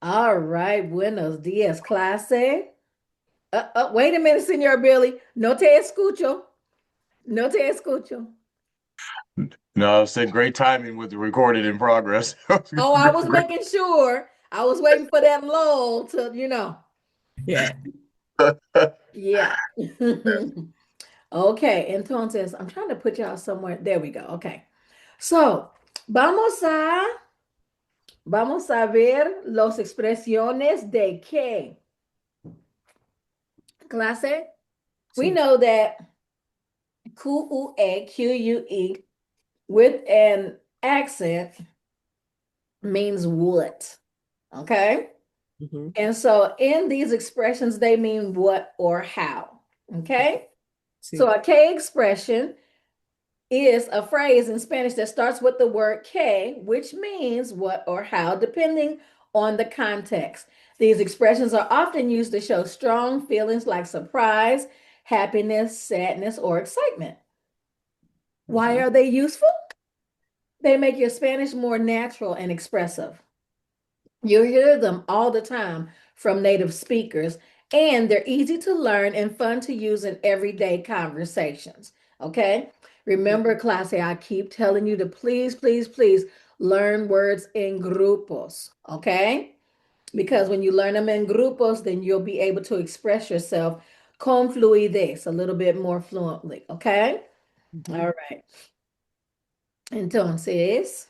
All right, buenos dias, clase. Wait a minute, Senor Billy. No te escucho. No te escucho. No, it's said great timing with the recorded in progress. Oh, I was making sure. I was waiting for that lull to. Yeah. Yeah. Okay, entonces, I'm trying to put y'all somewhere. There we go. Okay. So, vamos a, vamos a ver las expresiones de que. Clase, we Sí. know that Q-U-A, Q-U-E with an accent means what, okay? Ujú. And so in these expressions, they mean what or how, okay? Sí. So a K expression is a phrase in Spanish that starts with the word K, which means what or how, depending on the context. These expressions are often used to show strong feelings like surprise, happiness, sadness, or excitement. Why Ujú. are they useful? They make your Spanish more natural and expressive. You hear them all the time from native speakers, and they're easy to learn and fun to use in everyday conversations. Okay? Remember, Clase, I keep telling you to please, please, please learn words in grupos. Okay? Because when you learn them in grupos, then you'll be able to express yourself con fluidez a little bit more fluently. Okay? Ujú. All right. Entonces,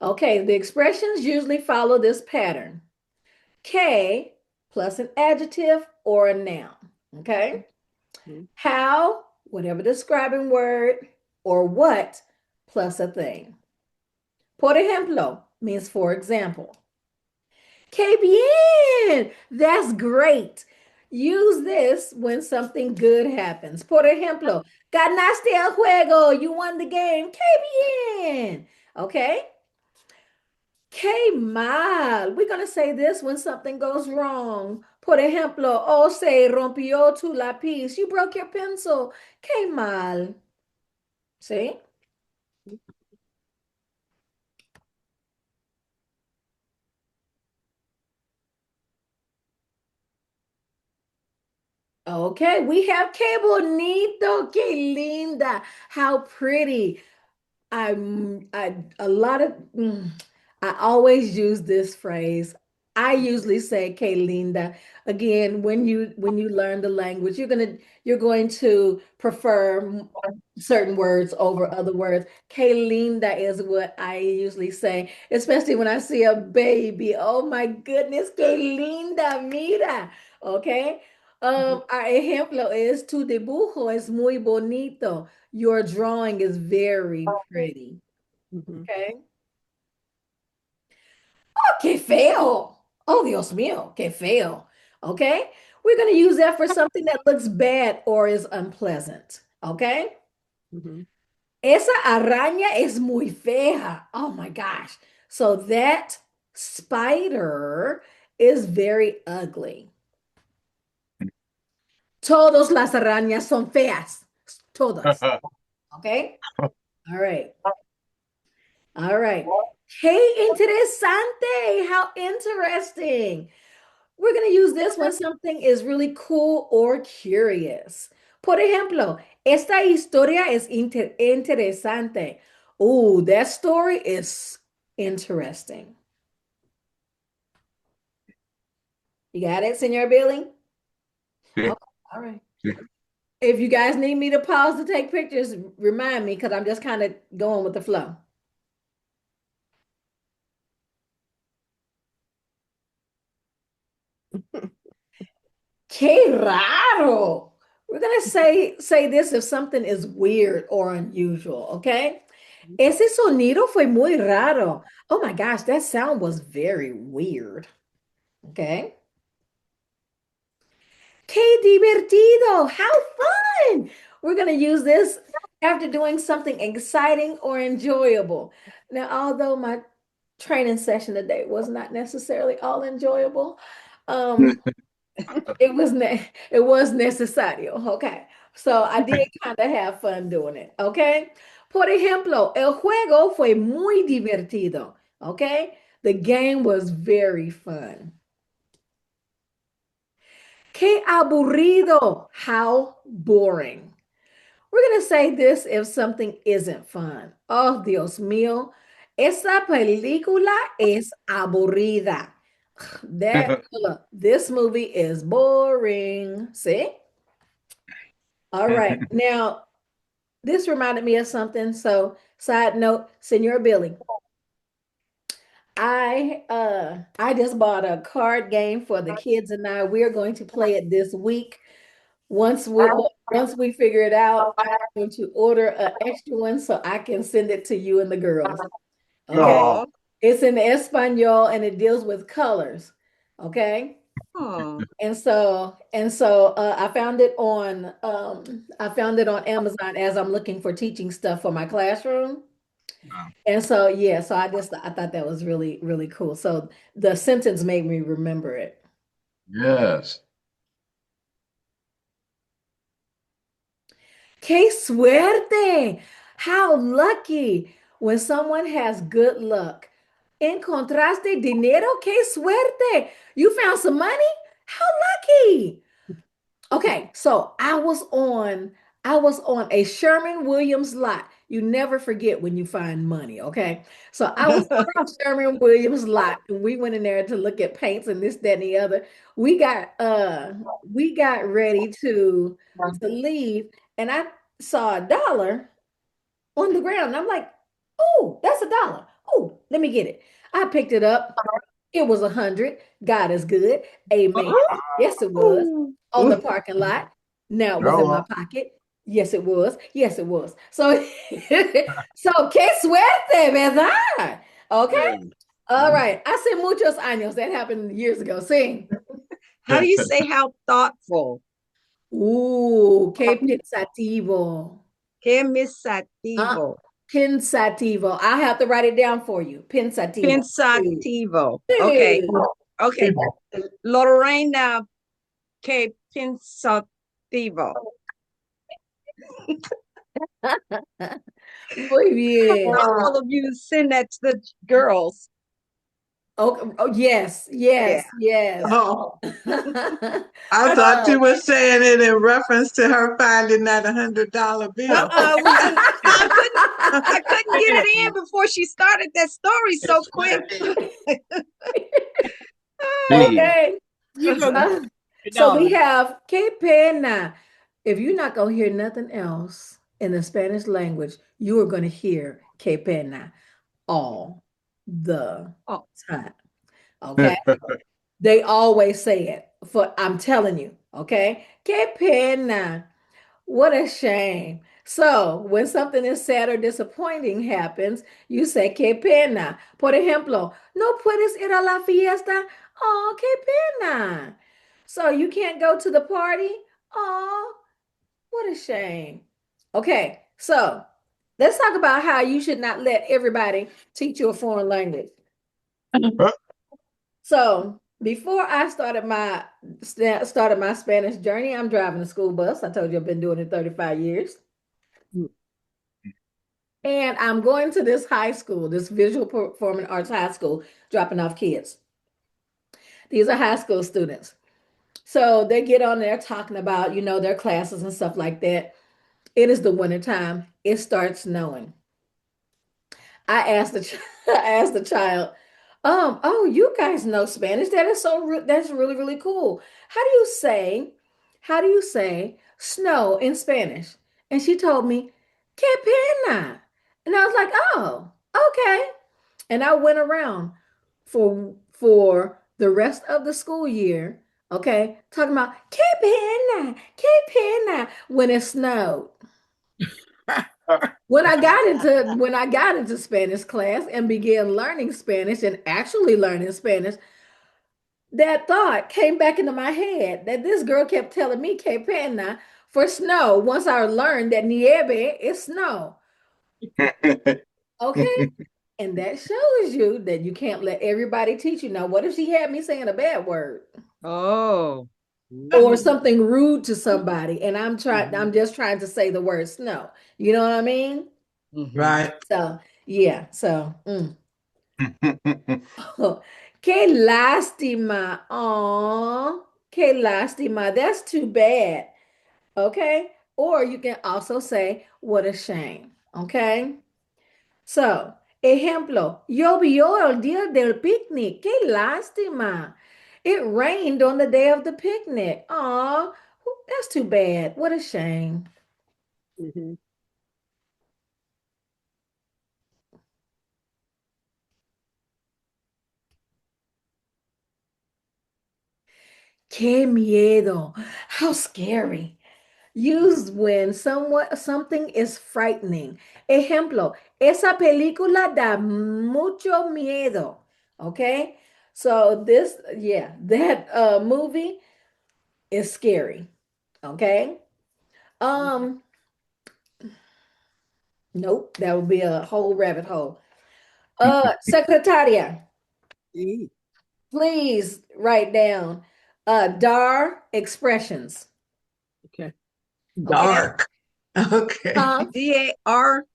okay, the expressions usually follow this pattern. K plus an adjective or a noun. Okay. Ujú. How, whatever describing word, or what plus a thing. Por ejemplo means for example. Que bien! That's great. Use this when something good happens. Por ejemplo, ganaste el juego. You won the game. Que bien. Okay. Qué mal. We're going to say this when something goes wrong. Por ejemplo, oh, se rompió tu lápiz. You broke your pencil. Qué mal. See? Okay, we have que bonito, que linda. How pretty. I a lot of I always use this phrase. I usually say que linda. Again, when you learn the language, you're going to prefer certain words over other words. Que linda is what I usually say, especially when I see a baby. Oh my goodness, que linda, mira. Okay. Ujú. Our ejemplo is tu dibujo es muy bonito. Your drawing is very pretty. Ujú. Okay. Oh, qué feo. Oh, Dios mío, qué feo. Okay. We're going to use that for something that looks bad or is unpleasant. Okay. Ujú. Esa araña es muy fea. Oh my gosh. So that spider is very ugly. Todas las arañas son feas. Todas. Okay. All right. All right. Hey, interesante. How interesting. We're going to use this when something is really cool or curious. Por ejemplo, esta historia es interesante. Oh, that story is interesting. You got it, Senor Billy? Sí, Okay, all right. sí. If you guys need me to pause to take pictures, remind me because I'm just kind of going with the flow. Qué raro. We're gonna say this if something is weird or unusual, okay? Ese sonido fue muy raro. Oh my gosh, that sound was very weird. Okay. Qué divertido. How fun. We're gonna use this after doing something exciting or enjoyable. Now, although my training session today was not necessarily all enjoyable, um, it was necesario. Okay. So I did kind of have fun doing it, okay? Por ejemplo, el juego fue muy divertido, okay? The game was very fun. Qué aburrido. How boring. We're going to say this if something isn't fun. Oh, Dios mío. Esa película es aburrida. This movie is boring. See? All right. Now, this reminded me of something. So, side note, Senor Billy, I just bought a card game for the kids and I. We're going to play it this week. Once we figure it out, I'm going to order an extra one so I can send it to you and the girls. Okay. Oh, Oh, It's in Espanol and it deals with colors. Okay. oh, And so I found it on Amazon as I'm looking for teaching stuff for my classroom. wow. And so yeah, so I thought that was really, really cool. So the sentence made me remember it. Yes. Qué suerte! How lucky when someone has good luck. Encontraste dinero? Qué suerte! You found some money? How lucky! Okay, so I was on a Sherman Williams lot. You never forget when you find money, okay? So I was on a Sherman Williams lot and we went in there to look at paints and this, that, and the other. We got ready to leave and I saw $1 on the ground. And I'm like, oh, that's $1. Oh, let me get it. I picked it up. It was 100. God is good. Amen. Yes, it was. oh. On the parking lot. Now it was in my Oh, pocket. Yes, it was. Yes, it was. So, so que suerte, ¿verdad? Okay. yeah. All right. Hace muchos años. That happened years ago. Sing. How do you say how thoughtful? Que pensativo. Qué Uh, pensativo. pensativo. I have to write it down for you. Pensativo. Pensativo. Okay. Sí. Okay. Lorena, qué pensativo. Muy bien. All of you send that to the girls. Oh, yes, Yeah. yes, yes. Oh, I thought you were saying it in reference to her finding that $100 bill. We didn't. I couldn't get it in before she started that story so quick. Okay. You go Uh, so we have que pena. If you're not going to hear nothing else in the Spanish language, you are going to hear que pena all the Oh. time. Okay. They always say it. I'm telling you. Okay. Que pena. What a shame. So, when something is sad or disappointing happens, you say, qué pena. Por ejemplo, no puedes ir a la fiesta. Oh, qué pena. So, you can't go to the party. Oh, what a shame. Okay, so let's talk about how you should not let everybody teach you a foreign language. So, before I started my Spanish journey, I'm driving a school bus. I told you I've been doing it 35 years. And I'm going to this high school, this visual performing arts high school, dropping off kids. These are high school students. So they get on there talking about, their classes and stuff like that. It is the winter time. It starts snowing. I asked the I asked the child, oh, you guys know Spanish. That's really, really cool. How do you say snow in Spanish? And she told me, que pena. And I was like, oh, okay. And I went around for the rest of the school year, okay, talking about que pena when it snowed. When I got into Spanish class and began learning Spanish and actually learning Spanish, that thought came back into my head that this girl kept telling me que pena for snow. Once I learned that nieve is snow. Okay. And that shows you that you can't let everybody teach you. Now, what if she had me saying a bad word? Oh. or something rude to somebody, and I'm just trying to say the word snow. You know what I mean? Right. So yeah, qué lástima. Oh, qué lástima. That's too bad. Okay. Or you can also say, what a shame. Okay. So, ejemplo, llovió el día del picnic. Qué lástima. It rained on the day of the picnic. Aw, that's too bad. What a shame. Qué miedo. How scary. Used when something is frightening. Ejemplo, esa película da mucho miedo. Okay? So that movie is scary. Okay? Um, nope, that would be a whole rabbit hole. Secretaria, please write down DAR expressions. Okay. Okay? Dark. Okay. DAR.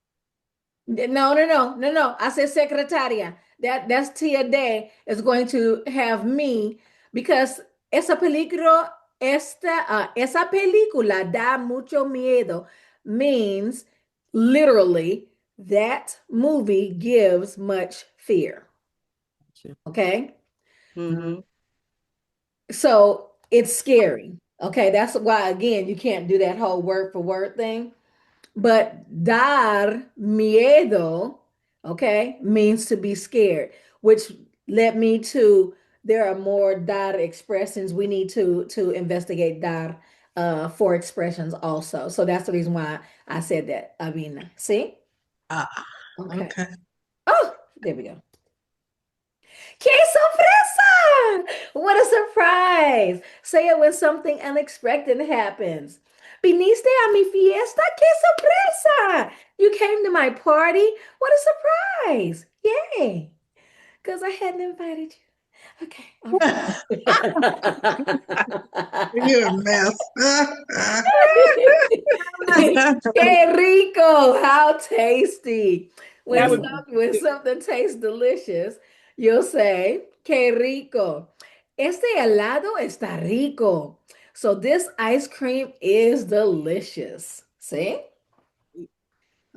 No. I said secretaria. That's Tia Day is going to have me because esa película da mucho miedo means literally that movie gives much fear. Okay, Mm-hmm. so it's scary. Okay, that's why again you can't do that whole word for word thing. But dar miedo, okay, means to be scared, which led me to there are more dar expressions. We need to investigate dar for expressions also. So that's the reason why I said that. I mean, see? Ah, Okay. okay. Oh, there we go. ¡Qué sorpresa! What a surprise! Say it when something unexpected happens. Viniste a mi fiesta? ¡Qué sorpresa! You came to my party? What a surprise! Yay! Because I hadn't invited you. Okay. All You're a mess. right. Qué rico! How tasty! That would be When something tastes delicious, you'll say, qué rico. Este helado está rico. So this ice cream is delicious. See?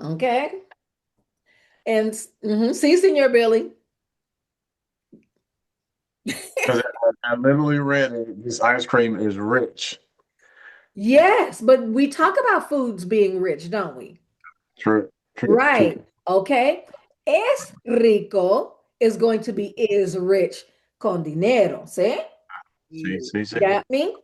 Okay. And see, Senor Billy. Because I literally read it, this ice cream is rich. Yes, but we talk about foods being rich, don't we? True, true, true. Right. Okay. Es rico is going to be is rich con dinero. See? See, you. see, see. Got me?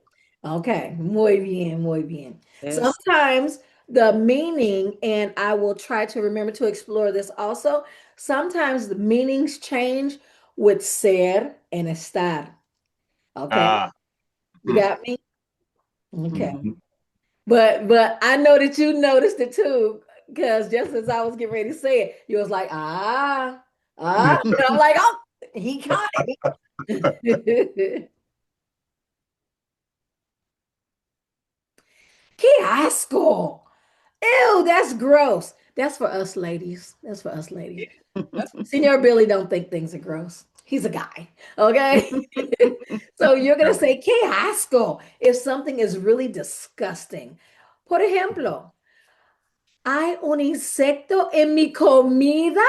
Okay. Muy bien, muy bien. Yes. Sometimes the meaning, and I will try to remember to explore this also. Sometimes the meanings change with ser and estar. Okay. Ah, You got me? Okay. mhm. But I know that you noticed it too, because just as I was getting ready to say it, you was like, and I'm like, oh, he caught it. Qué asco. Ew, that's gross. That's for us ladies. That's for us ladies. Senior Billy don't think things are gross. He's a guy. Okay. So you're gonna say qué asco if something is really disgusting. Por ejemplo, hay un insecto en mi comida.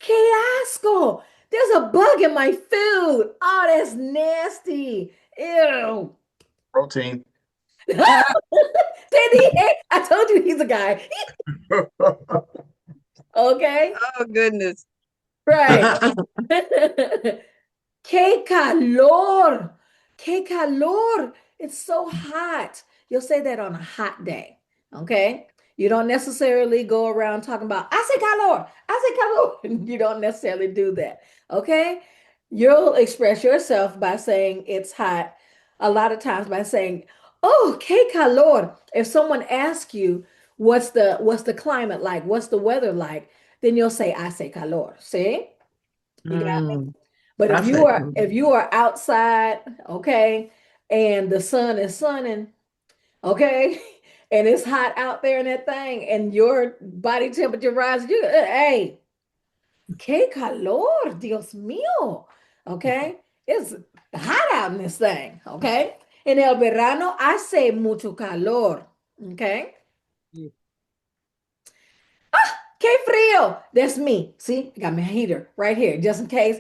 ¡Qué asco! There's a bug in my food. Oh, that's nasty. Ew. Protein. Did he? I told you he's a guy. Okay. Oh goodness. Right. ¡Qué calor! ¡Qué calor! It's so hot. You'll say that on a hot day. Okay. You don't necessarily go around talking about, hace calor, hace calor. You don't necessarily do that. Okay. You'll express yourself by saying it's hot a lot of times by saying, oh, qué calor. If someone asks you, what's the climate like? What's the weather like? Then you'll say, hace calor. See? You got me? Mm, But I if say, you are outside, okay, and the sun is sunning, okay, and it's hot out there in that thing, and your body temperature rises, you hey, qué calor, Dios mío, okay, it's hot out in this thing, okay. En el verano hace mucho calor, okay. Que frío. That's me. See, I got my heater right here, just in case,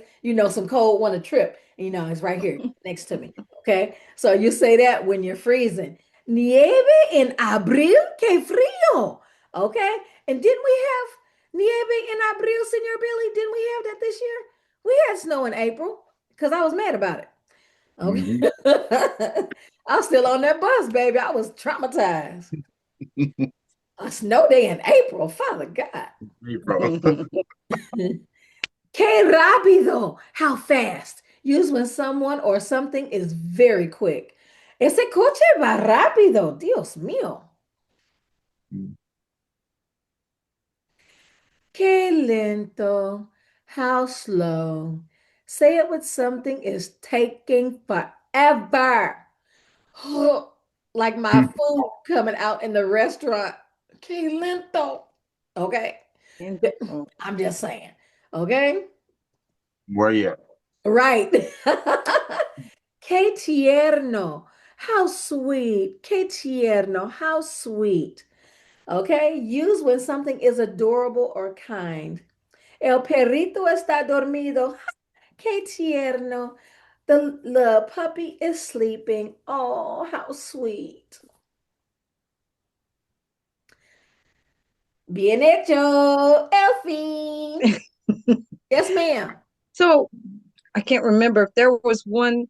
some cold want to trip. It's right here next to me. Okay. So you say that when you're freezing. Nieve en abril. Que frío. Okay. And didn't we have nieve en abril, Senor Billy? Didn't we have that this year? We had snow in April because I was mad about it. Mhm. Okay. I was still on that bus, baby. I was traumatized. A snow day in April, Father God. Bro. Que rápido. How fast. Used when someone or something is very quick. Ese coche va rápido. Dios mío. Que lento. How slow. Say it with something is taking forever. Like my food coming out in the restaurant. Que lento. Okay. I'm just saying. Okay. Where you at? Right. Que tierno. How sweet. Que tierno. How sweet. Okay. Use when something is adorable or kind. El perrito está dormido. Que tierno. The puppy is sleeping. Oh, how sweet. Bien hecho, Elfie. Yes, ma'am. So I can't remember if there was one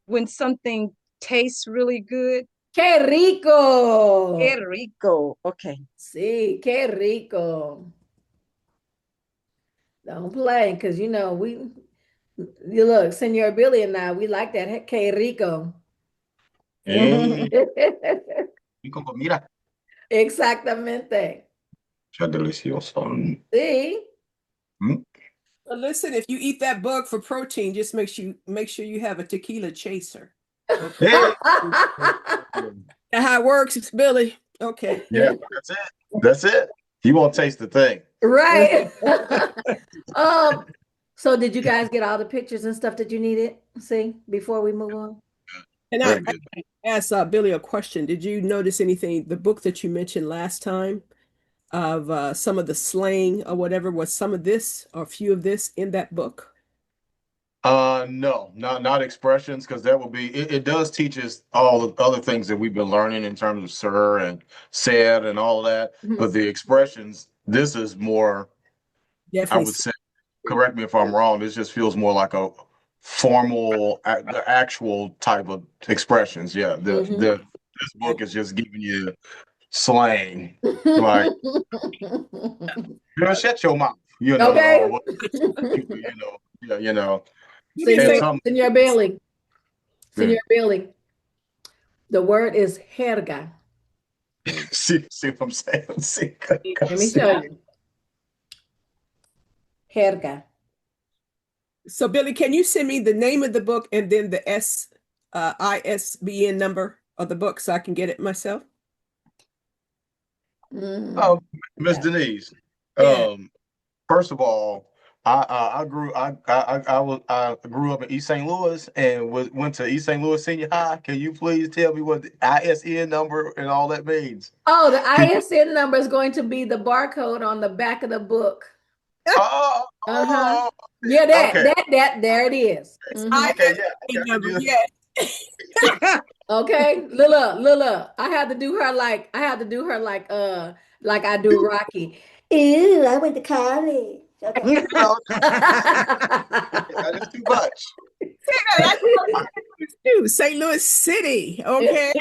when something tastes really good. Que rico. Qué rico. Okay. Sí, qué rico. Don't play, because you look, Senor Billy and I, we like that que rico. Hey, rico comida. Exactamente. Qué delicioso. Sí. Mm. But listen, if you eat that bug for protein, just make sure you have a tequila chaser. Okay. Hey. That's how it works, it's Billy. Okay. Yeah, that's it. That's it. You won't taste the thing. Right. So did you guys get all the pictures and stuff that you needed? See, before we move on? And Very I good. asked Billy a question. Did you notice anything? The book that you mentioned last time of some of the slang or whatever, was some of this or a few of this in that book? No, not expressions, because that will be it does teach us all the other things that we've been learning in terms of sir and said and all of that. Mhm. But the expressions, this is more, I Definitely. would say, correct me if I'm wrong, this just feels more like a formal, the actual type of expressions. Yeah, Mhm. this book is just giving you slang, like shut your mouth, Okay. or what, yeah, You didn't and say some Senor Billy. yeah. Senor Billy. The word is jerga. See what I'm saying? See, Let me show you. Jerga. so. Billy, can you send me the name of the book and then the ISBN number of the book so I can get it myself? Oh, Miss Yeah. Denise. Yeah. First of all, I grew up in East St. Louis and went to East St. Louis Senior High. Can you please tell me what the ISN number and all that means? Oh, the ISN number is going to be the barcode on the back of the book. Oh, Uh-huh. oh, Yeah, okay, there it is. Mhm. okay, yeah, ISBN I can number. do Yeah. Okay, Lila, I had to do her like I do Rocky. Ew, I went to college. Okay. that. That is too much. That's what I do. St. Louis City. Okay.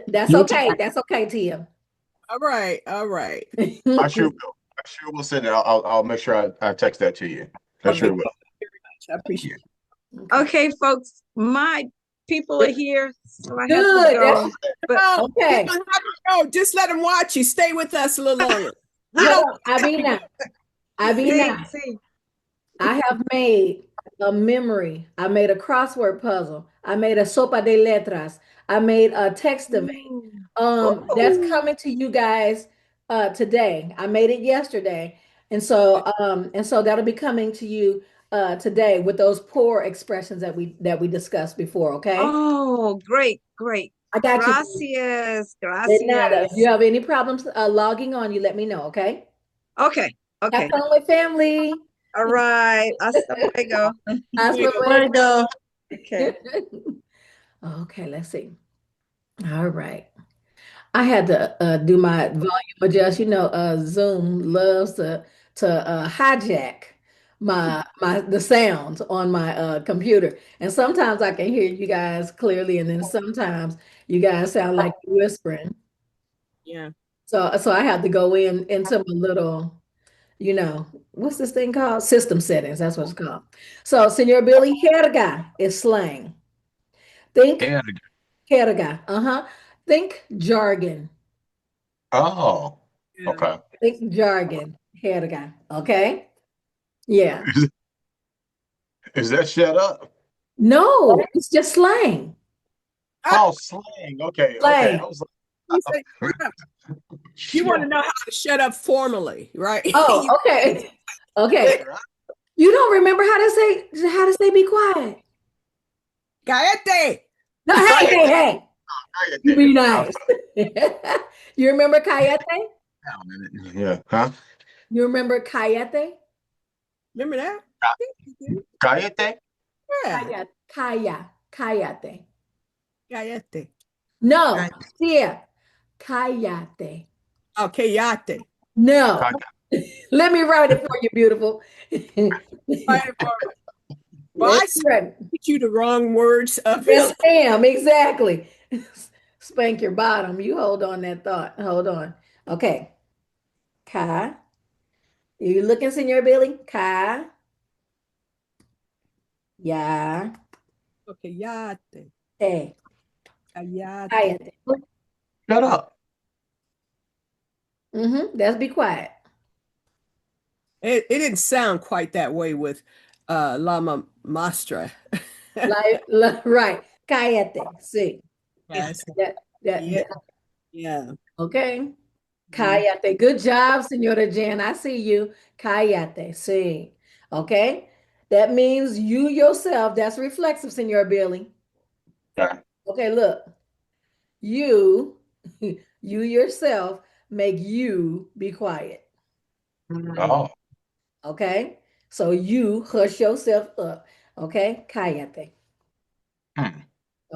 That's okay. That's okay, Tia. All right. All right. I sure will. I sure will send it. I'll make sure I text that to you. I Okay. sure will. I appreciate it. Okay, folks, my people are here, so I have Good. to go. But Oh, Okay. you don't have to go. Just let them watch you. Stay with us a little longer. Hold on, Avina. see, see. I have made a memory. I made a crossword puzzle. I made a sopa de letras. I made a text event. That's coming to you guys today. I made it yesterday. And so that'll be coming to you today with those poor expressions that we discussed before, okay? Oh, great, great. I got you. Gracias, De nada. If you gracias. have any problems logging on, you let me know, okay? Okay, Have okay. fun with family. All right. Hasta luego. Hasta Where to go? Okay. Okay, let's see. All right. I had to do my volume adjust. Zoom loves to hijack the sounds on my computer, and sometimes I can hear you guys clearly, and then sometimes you guys sound like you're whispering. Yeah. So I have to go into my little, what's this thing called? System settings. That's what it's called. So, Senor Billy, jerga is slang. Think Yeah. jerga. Uh-huh. Think jargon. Oh, Yeah. okay. Think jargon. Jerga. Okay? Yeah. Is that shut up? No, it's just slang. Ah, Oh, slang. Okay, okay. Slang. I was you like, say, shut up. You want to shut know how to shut up formally, right? Oh, okay. Okay. up. You don't remember how to say be quiet. Cállate. No, hey, hey, hey. You be nice. You remember Cayete? Yeah. Huh? You remember Cayete? Remember that? Cállate? Yeah. Cayate. Cállate. No, here. Cayate. Oh, cállate. No. Cállate. Let me write it for you, beautiful. Right, Barbara. Well, Let I me write it. sent you the wrong words of Yes, it. ma'am, exactly. Spank your bottom. You hold on that thought. Hold on. Okay. Ka. You looking, Senor Billy? Ka. Ya. Okay, cállate. Te. Cállate. Cállate. Shut up. That's be quiet. It didn't sound quite that way with Lama Mastra. Right. Cállate. See. Yes. That, that, Yeah. that- Yeah. okay. Mhm. Cállate. Good job, Senora Jan. I see you. Cállate. See. Okay. That means you yourself. That's reflexive, Senor Billy. Okay. Okay, look. You, you yourself make you be quiet. Oh. Okay. So you hush yourself up. Okay. Cállate. Hmm. Okay.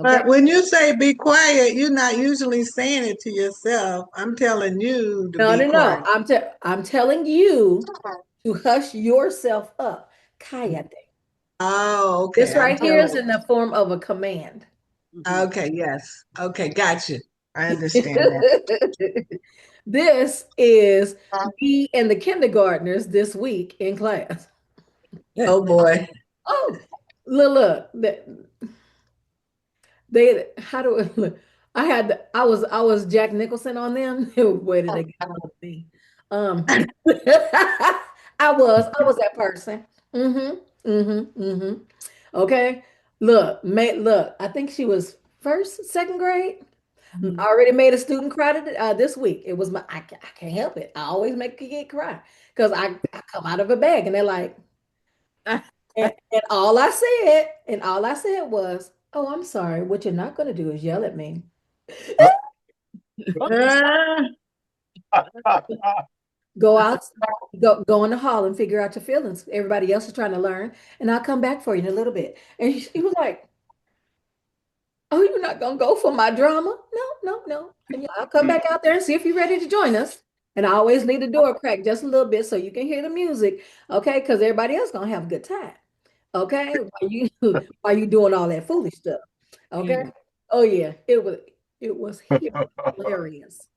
But when you say be quiet, you're not usually saying it to yourself. I'm telling you to No, be no, no. quiet. I'm telling you to hush yourself up. Cállate. Oh, okay. This I'm right here telling is in the form of a command. Mhm. Okay, yes. Okay, got you. I understand that. This is me and the kindergartners this week in class. Oh boy. Oh, look, they how do it look? I was Jack Nicholson on them. Where did they get hold of me? Um, I was that person. Okay, look. I think she was first, second grade. I already made a student cry this week. It was I can't help it. I always make a kid cry because I come out of a bag and they're like, and all I said was, "Oh, I'm sorry. What you're not going to do is yell at me. Ah, Go out, go in the hall and figure out your feelings. Everybody else is trying to learn, and I'll come back for you in a little bit." And he was like, "Oh, you're not gonna go for my drama? No, no, no. And I'll come back out there and see if you're ready to join us." And I always leave the door cracked just a little bit so you can hear the music, okay? Because everybody else gonna have a good time, okay? While you doing all that foolish stuff, okay? Oh yeah, it was hilarious.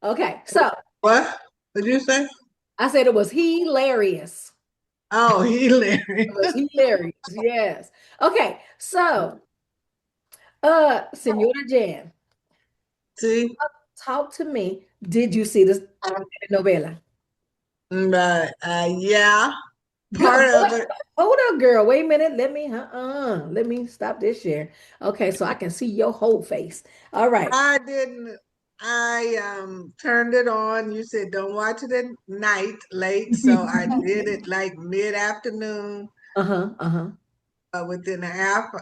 Okay, so what did you say? I said it was hilarious. Oh, hilarious. It was hilarious. Yes. Okay, so Senora Jan, See, talk to me. Did you see this novela? but yeah, part of it. Hold up, girl. Wait a minute. Let me stop this share. Okay, so I can see your whole face. All right. I didn't. I turned it on. You said don't watch it at night late, so I did it like mid-afternoon. Uh-huh. Uh-huh. Within half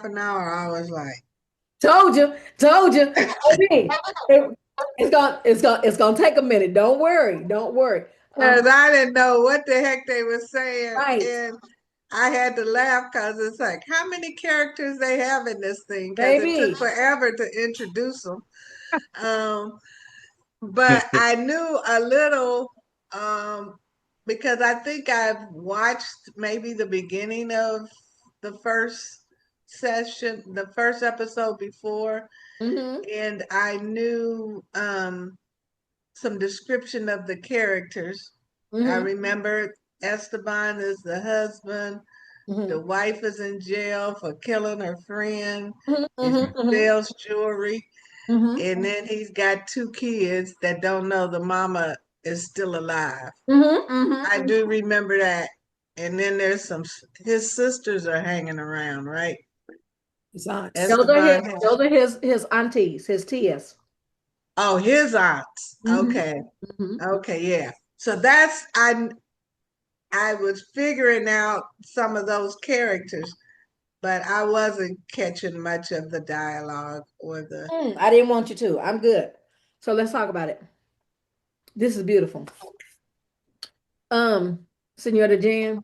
an hour, I was like, Told you. Told you. Baby, it's gonna take a minute. Don't worry. Don't worry. because I didn't know what the heck they were saying, Right, and I had to laugh because it's like how many characters they have in this thing because it took baby. forever to introduce them. Um, but I knew a little um, because I think I've watched maybe the beginning of the first session, the first episode before, Mm-hmm. and I knew some description of the characters. I Mm-hmm. remember Esteban is the husband. The Mm-hmm. wife is in jail for killing her friend. Mm-hmm. He Mm-hmm. sells jewelry. Mm-hmm. And then he's got two kids that don't know the mama is still alive. Mm-hmm. I Mm-hmm. do remember that. And then there's his sisters are hanging around, right? His aunts. Esteban Those are his aunties, his tias. oh, his aunts. Mm-hmm. Okay. Mm-hmm. Okay, yeah. So I was figuring out some of those characters, but I wasn't catching much of the dialogue or the I didn't want you to. I'm good. So let's talk about it. This is beautiful. Senora Jan,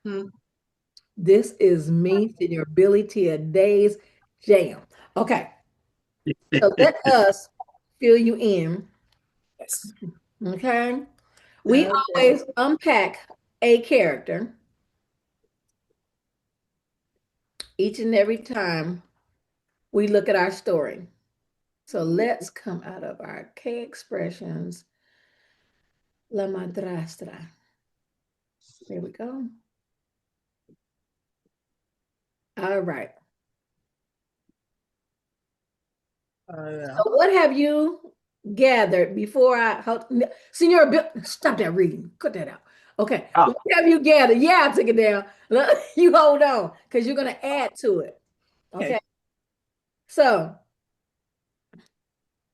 hmm. this is me, Senor Billy Tia Day's jam. Okay, so let us fill you in. Yes. Okay. We Okay. always unpack a character each and every time we look at our story. So let's come out of our K expressions. La madrastra. There we go. All right. Yeah. So what have you gathered before Senor Bill, stop that reading. Cut that out. Okay. Ah, What have you gathered? Yeah, I took it down. You hold on because you're going to add to it. Okay. Okay. So,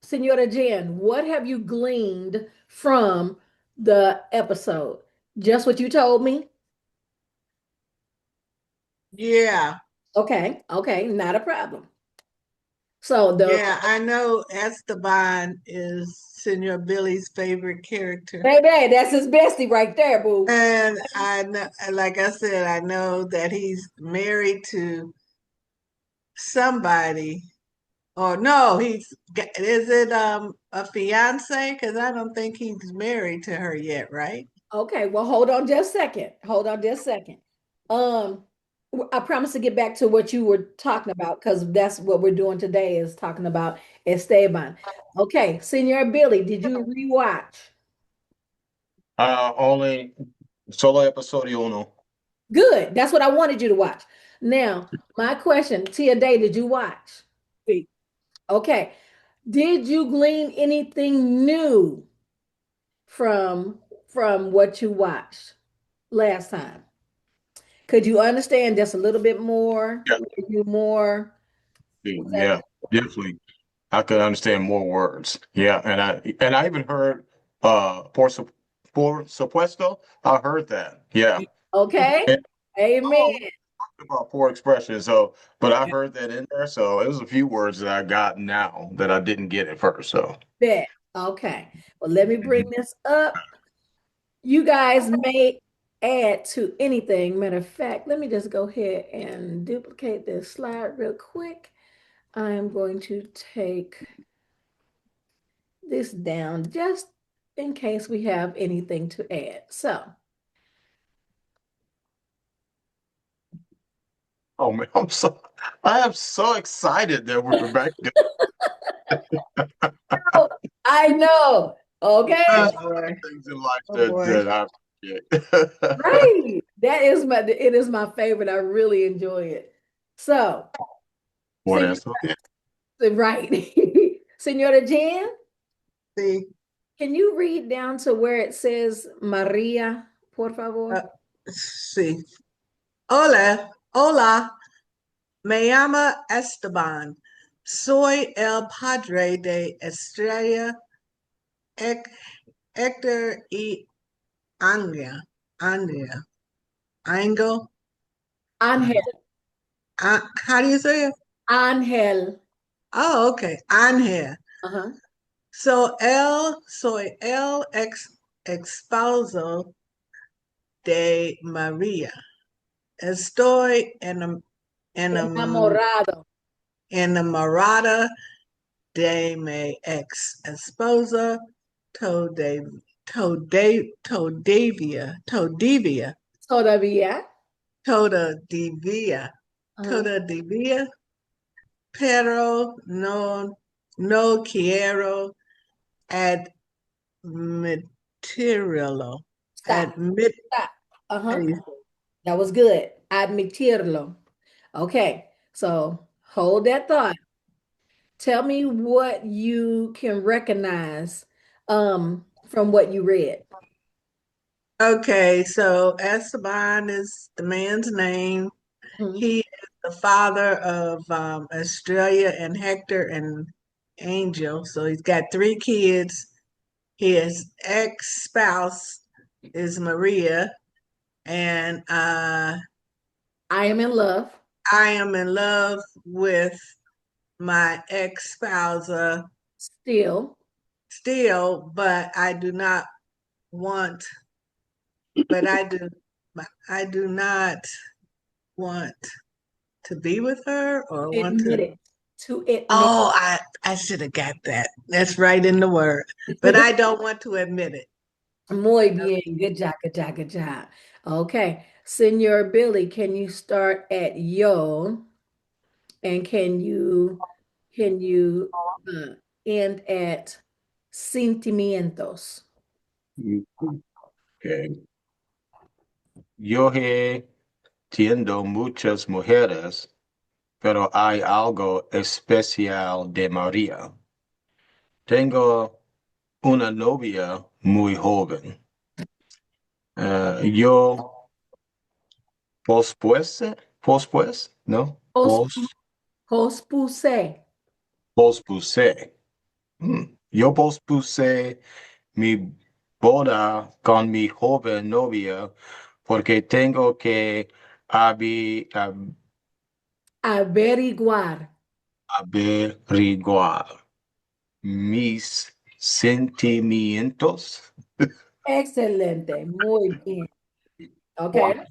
Senora Jen, what have you gleaned from the episode? Just what you told me? Yeah. Okay. Okay. Not a problem. So the Yeah, I know Esteban is Senor Billy's favorite character. baby, that's his bestie right there, boo. And I know, like I said, I know that he's married to somebody. Or no, is it a fiance? Because I don't think he's married to her yet, right? Okay, well, hold on just a second. Hold on just a second. Um, I promise to get back to what you were talking about because that's what we're doing today is talking about Esteban. Okay, Senor Billy, did you rewatch? only solo episodio uno. Good. That's what I wanted you to watch. Now, my question, Tia Day, did you watch? See, Okay. Did you glean anything new from what you watched last time? Could you understand just a little bit more? Yeah, Were you more? Was that yeah, definitely. I could understand more words. Yeah, and I even heard por supuesto. I heard that. Yeah, okay? and Amen. oh, about poor expression. So, but I yeah. heard that in there. So it was a few words that I got now that I didn't get at first. So, Bet. Okay. Well, let me bring this up. You guys may add to anything. Matter of fact, let me just go ahead and duplicate this slide real quick. I am going to take this down just in case we have anything to add. So, oh man, I am so excited that we're back. oh, I know. Okay. Oh There's so boy. many things in life Oh boy. that I appreciate. Right. It is my favorite. I really enjoy it. So, What Senor, else? Okay. right. Senora Jan, See, can you read down to where it says Maria, por uh, favor? see. Hola, me llama Esteban. Soy el padre de Estrella, Héctor y Andrea. Angel. Ángel, How do you say it? Ángel. Oh, okay. Angel. Ajá. Soy el esposo de María. Estoy Enamorado. enamorada de mi ex esposa, Todavia, Todavía. Todavia, Ajá. Todavia, pero no quiero admitirlo. Stop. Admit, Stop. how Uh-huh. do you say? That was good. Admitirlo. Okay. So hold that thought. Tell me what you can recognize from what you read. Okay, so Esteban is the man's name. Mhm. He is the father of Australia and Hector and Angel. So he's got three kids. His ex-spouse is Maria, and I am in love I am in love with my ex-spouse still. still, but want, but I do not want to be with her or want Admit to. it. To admit. Oh, I should have got that. That's right in the word. But I don't want to admit it. Muy bien. Good job, good job, good job. Okay. Senor Billy, can you start at yo and can you end at sentimientos? Okay. Yo he tiendo muchas mujeres, pero hay algo especial de María. Tengo una novia muy joven. Yo ¿no? Pos- Pospuse. Pospuse. Yo pospuse mi boda con mi joven novia porque tengo que Averiguar. averiguar mis sentimientos. Excelente. Muy bien. Okay. Wow.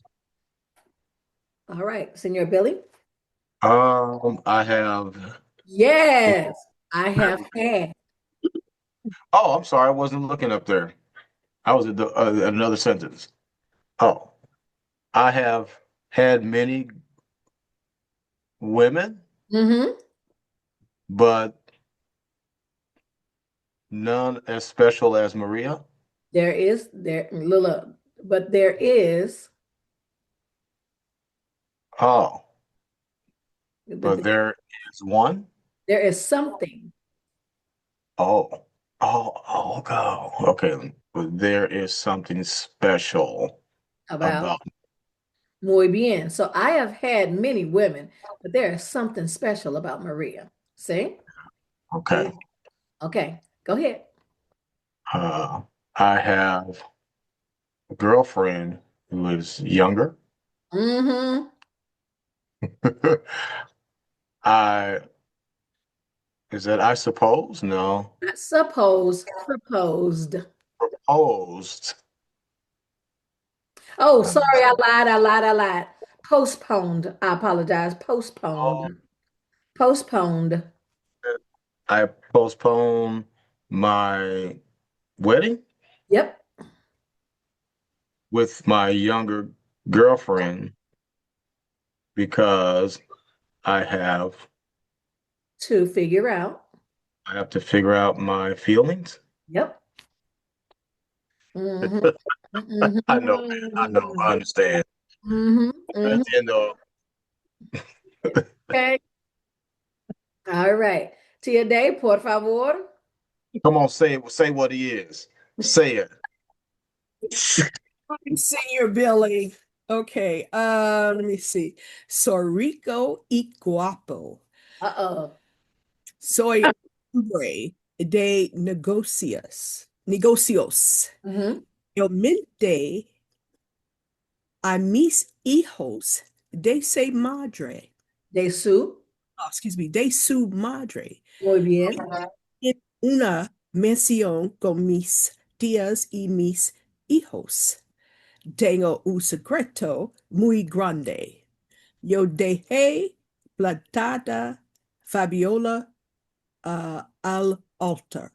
All right. Senor Billy. I have. Yes, I have had. Oh, I'm sorry. I wasn't looking up there. I was at another sentence. Oh, I have had many women, Hmm. but none as special as Maria. There Lila, but there is Oh, but but there is one. there is something Oh, go. Okay, but there is something special about about. muy bien. So I have had many women, but there is something special about Maria. See? Okay, Okay, go ahead. uh, I have a girlfriend who is younger. Mm-hmm. I is that I suppose no I suppose proposed. proposed. Oh, Um, sorry, I lied. Postponed. I apologize. oh, Postponed. Postponed. I postponed my wedding Yep. with my younger girlfriend because I have To figure out. I have to figure out my feelings. Yep. Mm-hmm. I Mm-hmm. know, I understand. Mm-hmm. I Mm-hmm. understand though. Okay. All right. Tia Day, por favor. Come on, say it. Say what he is. Say it. Senior Billy. Okay, let me see. Sorico y guapo. Uh-oh. Soy hombre de negocios. Mm-hmm. Yo mente a mis hijos de se madre. De su. Oh, excuse me, de su madre. Muy bien. En una mención con mis tías y mis hijos. Tengo un secreto muy grande. Yo dejé plantada Fabiola al altar.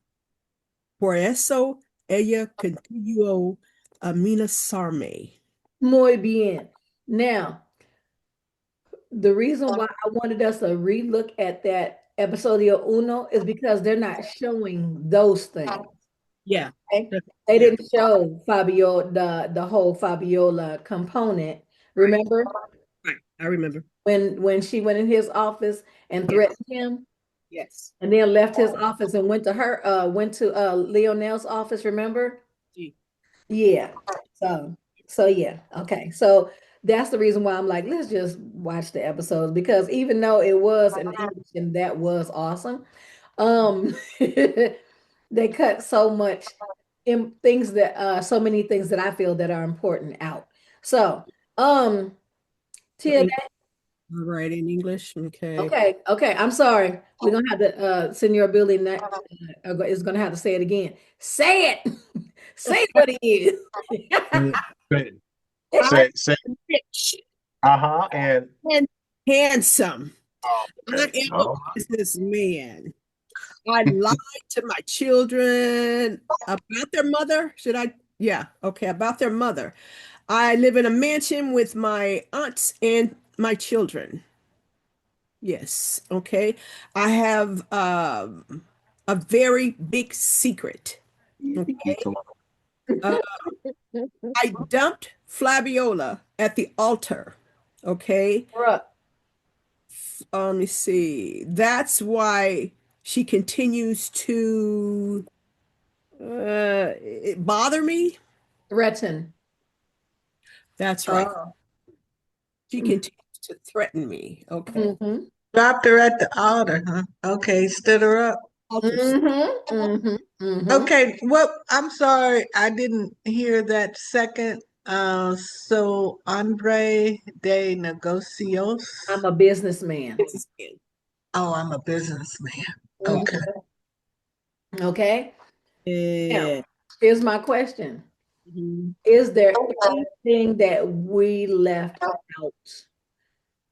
Por eso ella continuó a amenazarme. Muy bien. Now, the reason why I wanted us to relook at that episodio uno is because they're not showing those things. Yeah. Okay? They Yeah. didn't show Fabio the whole Fabiola component. Right. Remember Right. I remember. when she went in his office and Yes. threatened him, Yes. and then left his office and went to Lionel's office. Remember? Gee. Yeah. So yeah. Okay. So that's the reason why I'm like, let's just watch the episodes because even though it was in English and that was awesome, um they cut so much in things that so many things that I feel that are important out. So So Tia, all right, in English. Okay. okay, I'm sorry. We're gonna have to Senor Billy is gonna have to say it again. Say it. Say what it is. Say, I'm say, rich and and handsome. I okay. am a Oh, businessman. I lied to my children about their mother. Should I? Yeah, okay, about their mother. I live in a mansion with my aunts and my children. Yes, okay. I have a very big secret. Okay. Uh, I dumped Flaviola at the altar. Okay. Bruh. Let me see. That's why she continues to bother me. Threaten. That's right. Oh, She continues to threaten me. Okay. Mm-hmm. dropped her at the altar, huh? Okay, stood her up. Altars. Mm-hmm. Mm-hmm. Mm-hmm. Okay, what? I'm sorry, I didn't hear that second. So Andre de Negocios. I'm a businessman. Oh, I'm a businessman. Okay. Mhm. Okay. Now, Yeah. here's my question. Mhm. Is there anything that we left out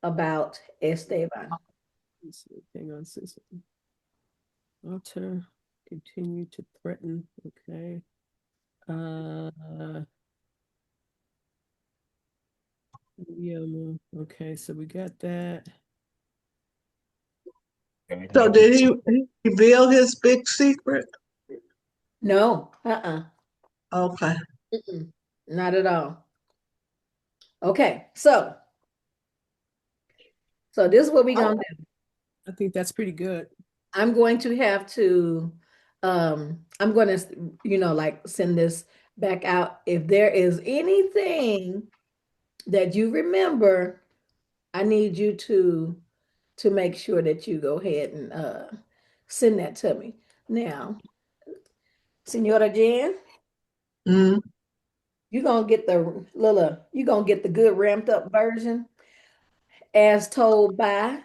about Esteban? Let's see. Hang on, sis. Altar continue to threaten. Okay. Yeah. Okay, so we got that. So did he reveal his big secret? No. Uh-uh. Okay. Mm-mm. Not at all. Okay. So this is what we're gonna do. I think that's pretty good. I'm going to have to I'm going to like send this back out. If there is anything that you remember, I need you to make sure that you go ahead and send that to me. Now, Senora Jan, Mm. you're gonna get the good ramped up version as told by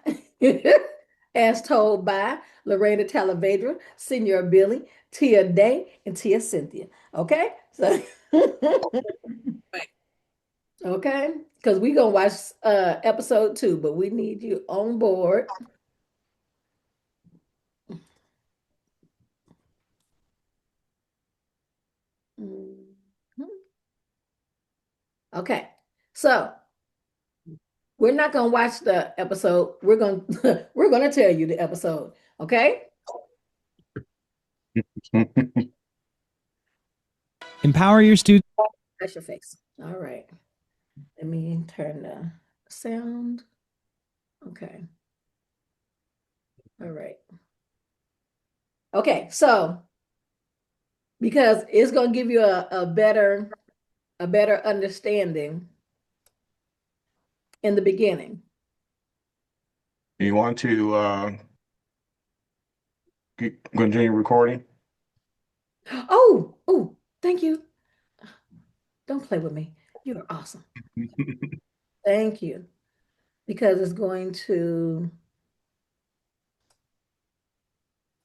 as told by Lorena Talavedra, Senor Billy, Tia Day, and Tia Cynthia. Okay? So Right. okay, because we're gonna watch episode 2, but we need you on board. Mhm. Okay, so we're not gonna watch the episode. We're gonna we're gonna tell you the episode. Okay? Empower your students. That's your face. All right. Let me turn the sound. Okay. All right. Okay, so because it's gonna give you a better a better understanding in the beginning. You want to continue recording? Oh, thank you. Don't play with me. You're awesome. Thank you. Because it's going to